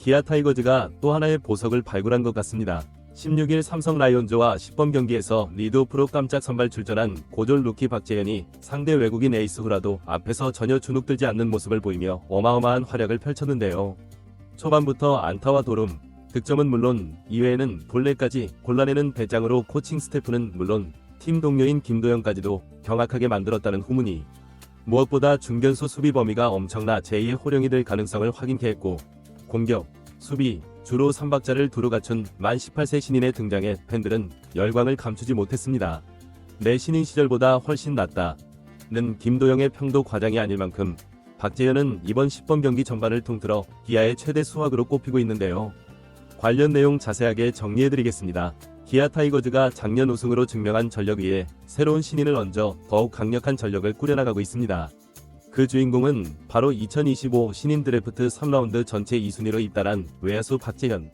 기아 타이거즈가 또 하나의 보석을 발굴한 것 같습니다. 16일 삼성 라이온즈와 10번 경기에서 리드오프로 깜짝 선발 출전한 고졸 루키 박재현이 상대 외국인 에이스 후라도 앞에서 전혀 주눅들지 않는 모습을 보이며 어마어마한 활약을 펼쳤는데요. 초반부터 안타와 도룸, 득점은 물론 이외에는 볼넷까지 골라내는 배짱으로 코칭 스태프는 물론 팀 동료인 김도영까지도 경악하게 만들었다는 후문이 무엇보다 중견수 수비 범위가 엄청나 제2의 호령이 될 가능성을 확인케 했고, 공격, 수비, 주로 3박자를 두루 갖춘 만 18세 신인의 등장에 팬들은 열광을 감추지 못했습니다. 내 신인 시절보다 훨씬 낫다는 김도영의 평도 과장이 아닐 만큼 박재현은 이번 10번 경기 전반을 통틀어 기아의 최대 수확으로 꼽히고 있는데요. 관련 내용 자세하게 정리해드리겠습니다. 기아 타이거즈가 작년 우승으로 증명한 전력 위에 새로운 신인을 얹어 더욱 강력한 전력을 꾸려나가고 있습니다. 그 주인공은 바로 2025 신인 드래프트 3라운드 전체 2순위로 입단한 외야수 박재현.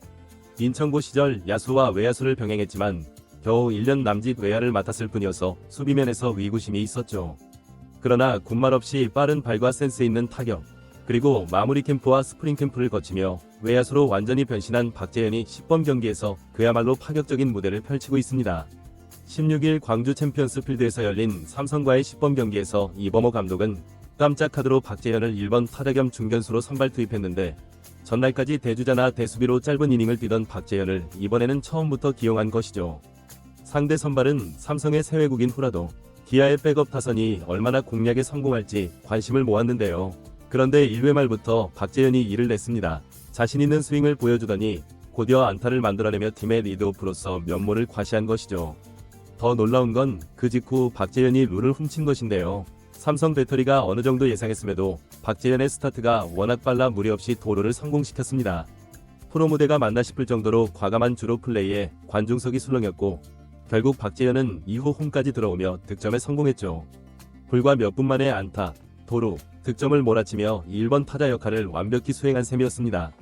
인천고 시절 야수와 외야수를 병행했지만 겨우 1년 남짓 외야를 맡았을 뿐이어서 수비면에서 의구심이 있었죠. 그러나 군말 없이 빠른 발과 센스 있는 타격, 그리고 마무리 캠프와 스프링 캠프를 거치며 외야수로 완전히 변신한 박재현이 10번 경기에서 그야말로 파격적인 무대를 펼치고 있습니다. 16일 광주 챔피언스 필드에서 열린 삼성과의 10번 경기에서 이범호 감독은 깜짝 카드로 박재현을 1번 타자 겸 중견수로 선발 투입했는데, 전날까지 대주자나 대수비로 짧은 이닝을 뛰던 박재현을 이번에는 처음부터 기용한 것이죠. 상대 선발은 삼성의 새 외국인 후라도, 기아의 백업 타선이 얼마나 공략에 성공할지 관심을 모았는데요. 그런데 1회 말부터 박재현이 일을 냈습니다. 자신 있는 스윙을 보여주더니 곧이어 안타를 만들어내며 팀의 리드오프로서 면모를 과시한 것이죠. 더 놀라운 건 그 직후 박재현이 룰을 훔친 것인데요. 삼성 배터리가 어느 정도 예상했음에도 박재현의 스타트가 워낙 빨라 무리 없이 도루를 성공시켰습니다. 프로 무대가 맞나 싶을 정도로 과감한 주로 플레이에 관중석이 술렁였고, 결국 박재현은 이후 홈까지 들어오며 득점에 성공했죠. 불과 몇 분 만에 안타, 도루, 득점을 몰아치며 1번 타자 역할을 완벽히 수행한 셈이었습니다.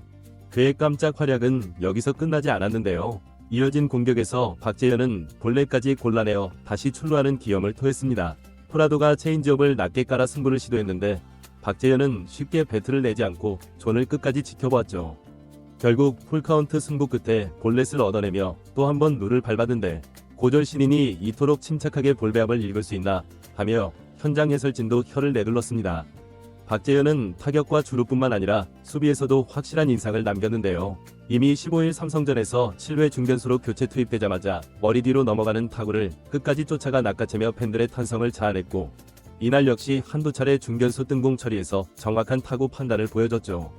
그의 깜짝 활약은 여기서 끝나지 않았는데요. 이어진 공격에서 박재현은 볼넷까지 골라내어 다시 출루하는 기염을 토했습니다. 후라도가 체인지업을 낮게 깔아 승부를 시도했는데 박재현은 쉽게 배트를 내지 않고 존을 끝까지 지켜보았죠. 결국 풀카운트 승부 끝에 볼넷을 얻어내며 또 한 번 룰을 밟았는데, 고졸 신인이 이토록 침착하게 볼배합을 읽을 수 있나 하며 현장 해설진도 혀를 내둘렀습니다. 박재현은 타격과 주루뿐만 아니라 수비에서도 확실한 인상을 남겼는데요. 이미 15일 삼성전에서 7회 중견수로 교체 투입되자마자 머리 뒤로 넘어가는 타구를 끝까지 쫓아가 낚아채며 팬들의 탄성을 자아냈고, 이날 역시 한두 차례 중견수 뜬공 처리에서 정확한 타구 판단을 보여줬죠.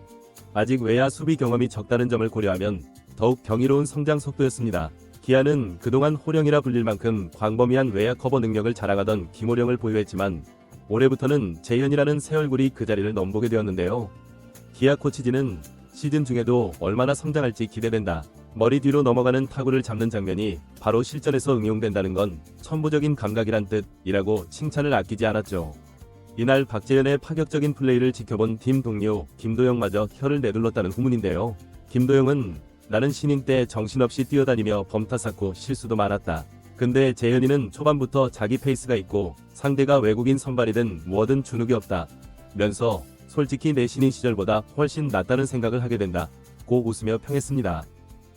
아직 외야 수비 경험이 적다는 점을 고려하면 더욱 경이로운 성장 속도였습니다. 기아는 그동안 호령이라 불릴 만큼 광범위한 외야 커버 능력을 자랑하던 김호령을 보유했지만, 올해부터는 재현이라는 새 얼굴이 그 자리를 넘보게 되었는데요. 기아 코치진은 시즌 중에도 얼마나 성장할지 기대된다. 머리 뒤로 넘어가는 타구를 잡는 장면이 바로 실전에서 응용된다는 건 천부적인 감각이란 뜻이라고 칭찬을 아끼지 않았죠. 이날 박재현의 파격적인 플레이를 지켜본 팀 동료 김도영마저 혀를 내둘렀다는 후문인데요. 김도영은 나는 신인 때 정신없이 뛰어다니며 범타 쌓고 실수도 많았다. 근데 재현이는 초반부터 자기 페이스가 있고 상대가 외국인 선발이든 뭐든 주눅이 없다 면서 솔직히 내 신인 시절보다 훨씬 낫다는 생각을 하게 된다 고 웃으며 평했습니다.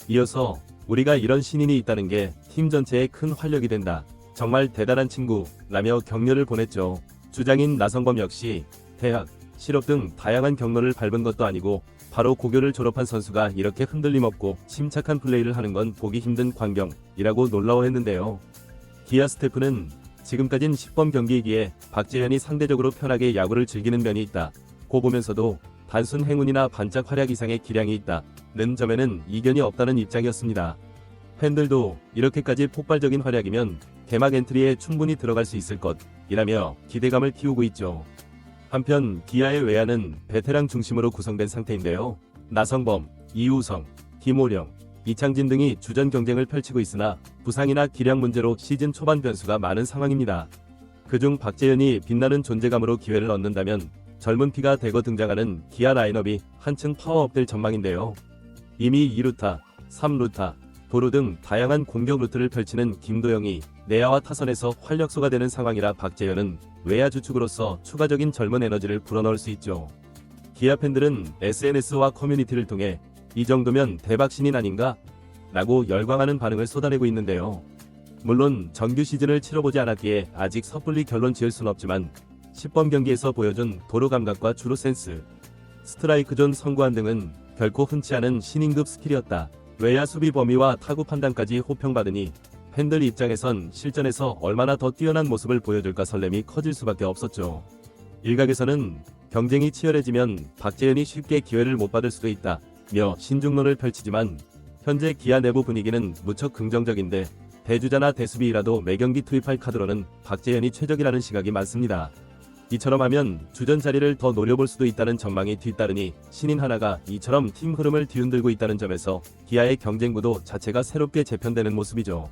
이어서 우리가 이런 신인이 있다는 게 팀 전체에 큰 활력이 된다. 정말 대단한 친구 라며 격려를 보냈죠. 주장인 나성범 역시 대학, 실업 등 다양한 경로를 밟은 것도 아니고 바로 고교를 졸업한 선수가 이렇게 흔들림 없고 침착한 플레이를 하는 건 보기 힘든 광경이라고 놀라워했는데요. 기아 스태프는 지금까진 10번 경기이기에 박재현이 상대적으로 편하게 야구를 즐기는 면이 있다 고 보면서도 단순 행운이나 반짝 활약 이상의 기량이 있다는 점에는 이견이 없다는 입장이었습니다. 팬들도 이렇게까지 폭발적인 활약이면 개막 엔트리에 충분히 들어갈 수 있을 것이라며 기대감을 키우고 있죠. 한편 기아의 외야는 베테랑 중심으로 구성된 상태인데요. 나성범, 이우성, 김호령, 이창진 등이 주전 경쟁을 펼치고 있으나 부상이나 기량 문제로 시즌 초반 변수가 많은 상황입니다. 그중 박재현이 빛나는 존재감으로 기회를 얻는다면 젊은 피가 대거 등장하는 기아 라인업이 한층 파워업될 전망인데요. 이미 2루타, 3루타, 도루 등 다양한 공격 루트를 펼치는 김도영이 내야와 타선에서 활력소가 되는 상황이라 박재현은 외야 주축으로서 추가적인 젊은 에너지를 불어넣을 수 있죠. 기아 팬들은 SNS와 커뮤니티를 통해 이 정도면 대박 신인 아닌가? 라고 열광하는 반응을 쏟아내고 있는데요. 물론 정규 시즌을 치러보지 않았기에 아직 섣불리 결론 지을 순 없지만 10번 경기에서 보여준 도로 감각과 주루 센스, 스트라이크 존 선구안 등은 결코 흔치 않은 신인급 스킬이었다. 외야 수비 범위와 타구 판단까지 호평받으니 팬들 입장에선 실전에서 얼마나 더 뛰어난 모습을 보여줄까 설렘이 커질 수밖에 없었죠. 일각에서는 경쟁이 치열해지면 박재현이 쉽게 기회를 못 받을 수도 있다며 신중론을 펼치지만 현재 기아 내부 분위기는 무척 긍정적인데 대주자나 대수비라도 매경기 투입할 카드로는 박재현이 최적이라는 시각이 많습니다. 이처럼 하면 주전 자리를 더 노려볼 수도 있다는 전망이 뒤따르니 신인 하나가 이처럼 팀 흐름을 뒤흔들고 있다는 점에서 기아의 경쟁구도 자체가 새롭게 재편되는 모습이죠.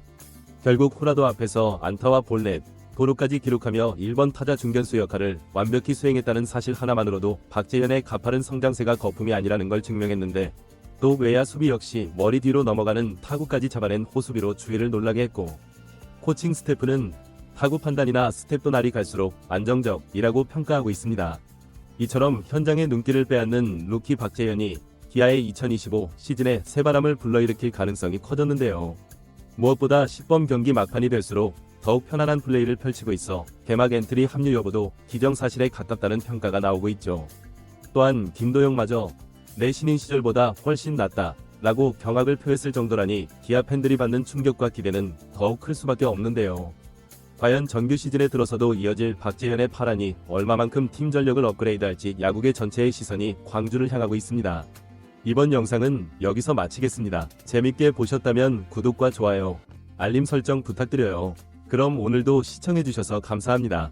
결국 후라도 앞에서 안타와 볼넷, 도루까지 기록하며 1번 타자 중견수 역할을 완벽히 수행했다는 사실 하나만으로도 박재현의 가파른 성장세가 거품이 아니라는 걸 증명했는데 또 외야 수비 역시 머리 뒤로 넘어가는 타구까지 잡아낸 호수비로 주위를 놀라게 했고 코칭 스태프는 타구 판단이나 스텝도 날이 갈수록 안정적이라고 평가하고 있습니다. 이처럼 현장의 눈길을 빼앗는 루키 박재현이 기아의 2025 시즌에 새바람을 불러일으킬 가능성이 커졌는데요. 무엇보다 10번 경기 막판이 될수록 더욱 편안한 플레이를 펼치고 있어 개막 엔트리 합류 여부도 기정사실에 가깝다는 평가가 나오고 있죠. 또한 김도영마저 내 신인 시절보다 훨씬 낫다 라고 경악을 표했을 정도라니 기아 팬들이 받는 충격과 기대는 더욱 클 수밖에 없는데요. 과연 정규 시즌에 들어서도 이어질 박재현의 파란이 얼마만큼 팀 전력을 업그레이드할지 야구계 전체의 시선이 광주를 향하고 있습니다. 이번 영상은 여기서 마치겠습니다. 재밌게 보셨다면 구독과 좋아요, 알림 설정 부탁드려요. 그럼 오늘도 시청해주셔서 감사합니다.